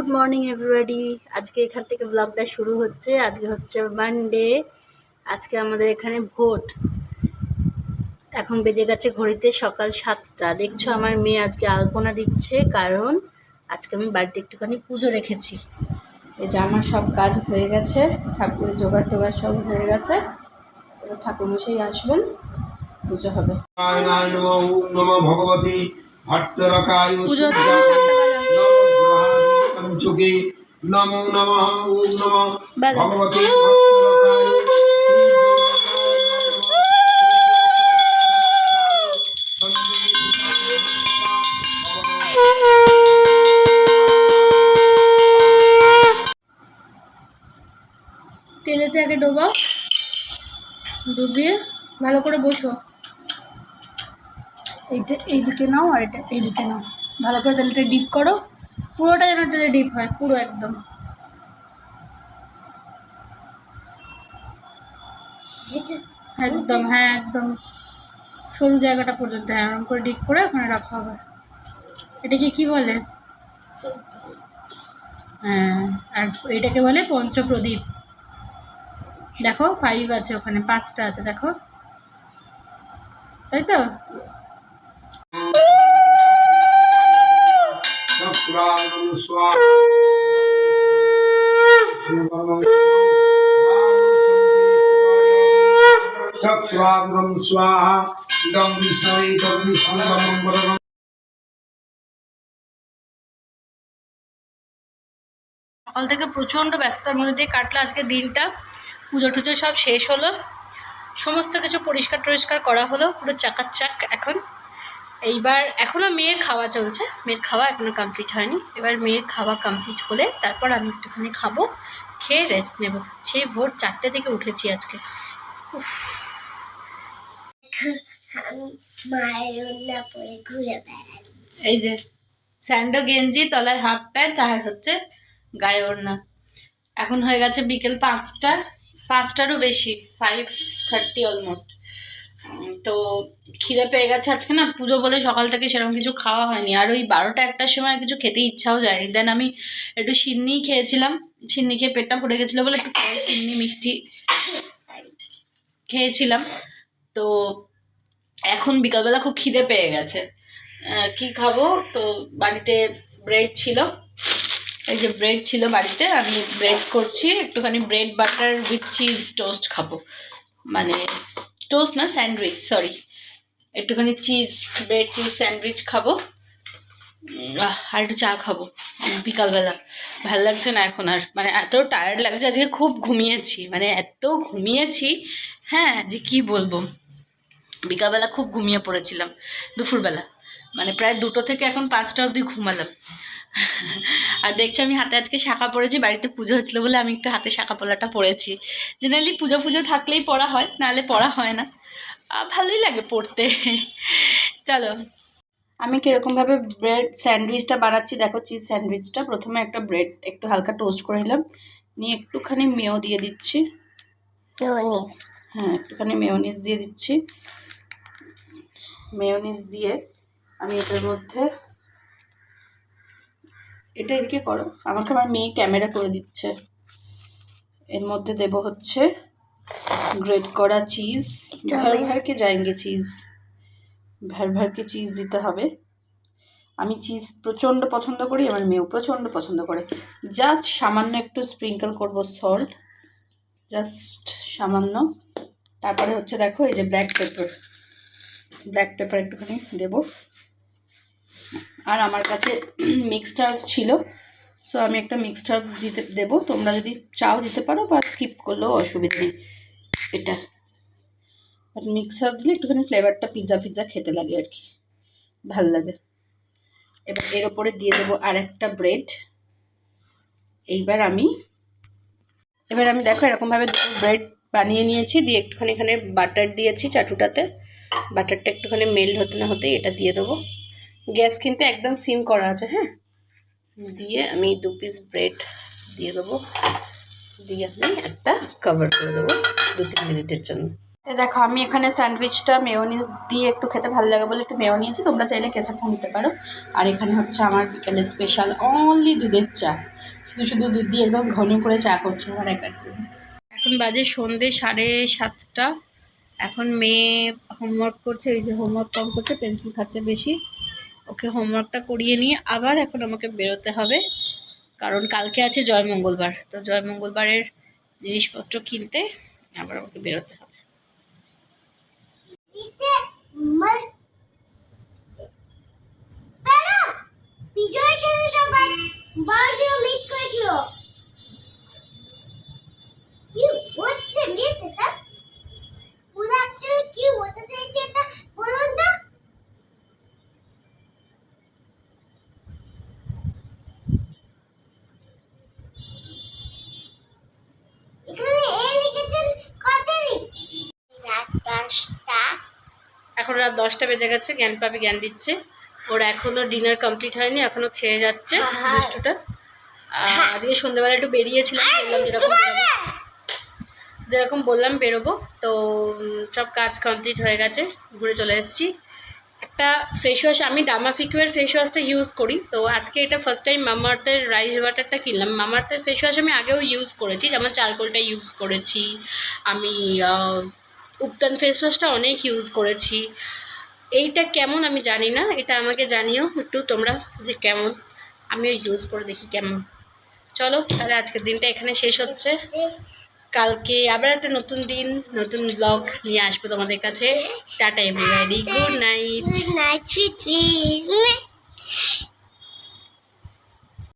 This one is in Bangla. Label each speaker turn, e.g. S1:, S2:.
S1: Good morning everybody. আজকে এখান থেকে ব্লগটা শুরু হচ্ছে। আজকে হচ্ছে মানডে। আজকে আমাদের এখানে ভোট। এখন বেজে গেছে ঘড়িতে সকাল 7টা। দেখছো আমার মেয়ে আজকে আলপনা দিচ্ছে, কারণ আজকে আমি বাড়িতে একটুখানি পুজো রেখেছি। এই যে আমার সব কাজ হয়ে গেছে, ঠাকুরের জোগাড় টোগাড় সব হয়ে গেছে। এবার ঠাকুরমশাই আসবেন, পুজো হবে।
S2: ভগবতী ভট্টরকায়
S1: পুজো হচ্ছে 7টা
S2: পঞ্চকে নমো নমঃ ওম নমঃ
S1: বাজে।
S2: ভগবতী ভট্টরকায়
S1: তেলেতে আগে ডোবাও, ডুবিয়ে ভালো করে বসো। এইটা এইদিকে নাও আর এটা এইদিকে নাও। ভালো করে তেলটা ডিপ করো, পুরোটা যেন তেলে ডিপ হয়, পুরো একদম। একদম, হ্যাঁ একদম সরু জায়গাটা পর্যন্ত, হ্যাঁ এরকম করে ডিপ করে ওখানে রাখা হবে। এটাকে কি বলে? হ্যাঁ, আর এটাকে বলে পঞ্চপ্রদীপ। দেখো 5 আছে, ওখানে 5টা আছে, দেখো, তাই তো?
S2: स्वाहा इदं विष्णवे तद्विष्णुमंगलम्।
S1: সকাল থেকে প্রচণ্ড ব্যস্ততার মধ্যে দিয়ে কাটলো আজকে দিনটা। পুজো টুজো সব শেষ হলো, সমস্ত কিছু পরিষ্কার টরিষ্কার করা হলো, পুরো চাকাচাক। এখন এইবার এখনও মেয়ের খাওয়া চলছে, মেয়ের খাওয়া এখনও কমপ্লিট হয়নি। এবার মেয়ের খাওয়া কমপ্লিট হলে তারপর আমি একটুখানি খাবো, খেয়ে রেস্ট নেব। সেই ভোর 4টে থেকে উঠেছি আজকে।
S3: আমি মায়ের ওড়না পরে ঘুরে বেড়াচ্ছি।
S1: এই যে স্যান্ডো গেঞ্জি, তলায় হাফ প্যান্ট, আর হচ্ছে গায়ে ওড়না। এখন হয়ে গেছে বিকেল 5টা, 5টারও বেশি, 5:30 অলমোস্ট। তো খিদে পেয়ে গেছে। আজকে না পুজো বলে সকাল থেকে সেরকম কিছু খাওয়া হয়নি, আর ওই 12টা-1টার সময় কিছু খেতে ইচ্ছাও যায়নি। দেন আমি একটু সিন্নি খেয়েছিলাম, সিন্নি খেয়ে পেটটা ভরে গেছিলো বলে একটু ফল, সিন্নি, মিষ্টি খেয়েছিলাম। তো এখন বিকালবেলা খুব খিদে পেয়ে গেছে। কি খাবো? তো বাড়িতে ব্রেড ছিল, এই যে ব্রেড ছিল বাড়িতে, আমি ব্রেড করছি একটুখানি, bread butter with cheese toast খাবো, মানে টোস্ট না, স্যান্ডউইচ, সরি, একটুখানি চিজ, ব্রেড চিজ স্যান্ডউইচ খাবো, আর একটু চা খাবো বিকালবেলা। ভালো লাগছে না এখন আর, মানে এত টায়ার্ড লাগছে আজকে, খুব ঘুমিয়েছি, মানে এত ঘুমিয়েছি, হ্যাঁ যে কি বলবো। বিকালবেলা খুব ঘুমিয়ে পড়েছিলাম, দুপুরবেলা মানে প্রায় 2টো থেকে এখন 5টা অবধি ঘুমালাম। আর দেখছো আমি হাতে আজকে শাঁখা পরেছি, বাড়িতে পুজো হচ্ছিলো বলে আমি একটু হাতে শাঁখা পলাটা পরেছি। জেনারেলি পুজো থাকলেই পড়া হয়, নাহলে পড়া হয় না। ভালোই লাগে পড়তে। চলো আমি কীরকমভাবে ব্রেড স্যান্ডউইচটা বানাচ্ছি দেখো। চিজ স্যান্ডউইচটা প্রথমে একটা ব্রেড একটু হালকা টোস্ট করে নিলাম, নিয়ে একটুখানি মেয়ো দিয়ে দিচ্ছি। হ্যাঁ, একটুখানি মেয়োনিজ দিয়ে দিচ্ছি। মেয়োনিজ দিয়ে আমি এটার মধ্যে, এটা এদিকে করো, আমাকে আমার মেয়ে ক্যামেরা করে দিচ্ছে। এর মধ্যে দেব হচ্ছে গ্রেট করা চিজ, ভর ভরকে যাएंगे চিজ, ভর ভরকে চিজ দিতে হবে। আমি চিজ প্রচণ্ড পছন্দ করি, আমার মেয়েও প্রচণ্ড পছন্দ করে। জাস্ট সামান্য একটু স্প্রিঙ্কল করব সল্ট, জাস্ট সামান্য। তারপরে হচ্ছে দেখো এই যে ব্ল্যাক পেপার একটুখানি দেব। আর আমার কাছে মিক্সড হার্বস ছিল, সো আমি একটা মিক্সড হার্বস দেবো। তোমরা যদি চাও দিতে পারো, বা স্কিপ করলেও অসুবিধা নেই। এটা বাট মিক্সড হার্বস দিলে একটুখানি ফ্লেভারটা পিৎজা খেতে লাগে আর কি, ভাল লাগে। এবার এর ওপরে দিয়ে দেবো আর একটা ব্রেড। এবার আমি দেখো এরকমভাবে 2 ব্রেড বানিয়ে নিয়েছি, দিয়ে একটুখানি এখানে বাটার দিয়েছি চাটুটাতে। বাটারটা একটুখানি মেল্ট হতে না হতেই এটা দিয়ে দেবো। গ্যাস কিন্তু একদম সিম করা আছে, হ্যাঁ। দিয়ে আমি 2 পিস ব্রেড দিয়ে দেবো, দিয়ে আমি একটা কভার করে দেবো 2-3 মিনিটের জন্য। দেখো আমি এখানে স্যান্ডউইচটা মেয়োনিজ দিয়ে একটু খেতে ভালো লাগে বলে একটু মেয়ো নিয়েছি, তোমরা চাইলে কেচাপও নিতে পারো। আর এখানে হচ্ছে আমার বিকেলের স্পেশাল অনলি দুধের চা, শুধু শুধু দুধ দিয়ে একদম ঘন করে চা করছে আমার একার জন্য। এখন বাজে সন্ধে 7:30। এখন মেয়ে হোমওয়ার্ক করছে, এই যে হোমওয়ার্ক কম করছে, পেন্সিল খাচ্ছে বেশি। ওকে হোমওয়ার্কটা করিয়ে নিয়ে আবার এখন আমাকে বেরোতে হবে, কারণ কালকে আছে জয় মঙ্গলবার। তো জয় মঙ্গলবারের জিনিসপত্র কিনতে আবার আমাকে বেরোতে হবে।
S3: বিজয়ের সাথে সবাই বার্থডে মিট করেছিল। কি হচ্ছে মিস এটা? স্কুলে অ্যাকচুয়ালি কি হতে চাইছে এটা বলুন তো? এখানে এ লিখেছেন কতই? রাত 10টা।
S1: এখন রাত 10টা বেজে গেছে, জ্ঞান পাবি জ্ঞান দিচ্ছে। ওর এখনও ডিনার কমপ্লিট হয়নি, এখনও খেয়ে যাচ্ছে দুষ্টুটা। আজকে সন্ধ্যাবেলা একটু বেরিয়েছিলাম, বললাম যেরকম বললাম বেরোবো। তো সব কাজ কমপ্লিট হয়ে গেছে, ঘুরে চলে এসেছি। একটা ফেস ওয়াশ, আমি ডামাফিকুয়ের ফেস ওয়াশটা ইউজ করি, তো আজকে এটা ফার্স্ট টাইম মামাআর্থের রাইস ওয়াটারটা কিনলাম। মামাআর্থের ফেস ওয়াশ আমি আগেও ইউজ করেছি, যেমন চারকোলটা ইউজ করেছি আমি, উপটান ফেস ওয়াশটা অনেক ইউজ করেছি। এইটা কেমন আমি জানি না, এটা আমাকে জানিও একটু তোমরা যে কেমন, আমিও ইউজ করে দেখি কেমন। চলো তাহলে আজকের দিনটা এখানে শেষ হচ্ছে, কালকে আবার একটা নতুন দিন নতুন ব্লগ নিয়ে আসবো তোমাদের কাছে। Tata everybody, good night.
S3: Good night, sweet dreams.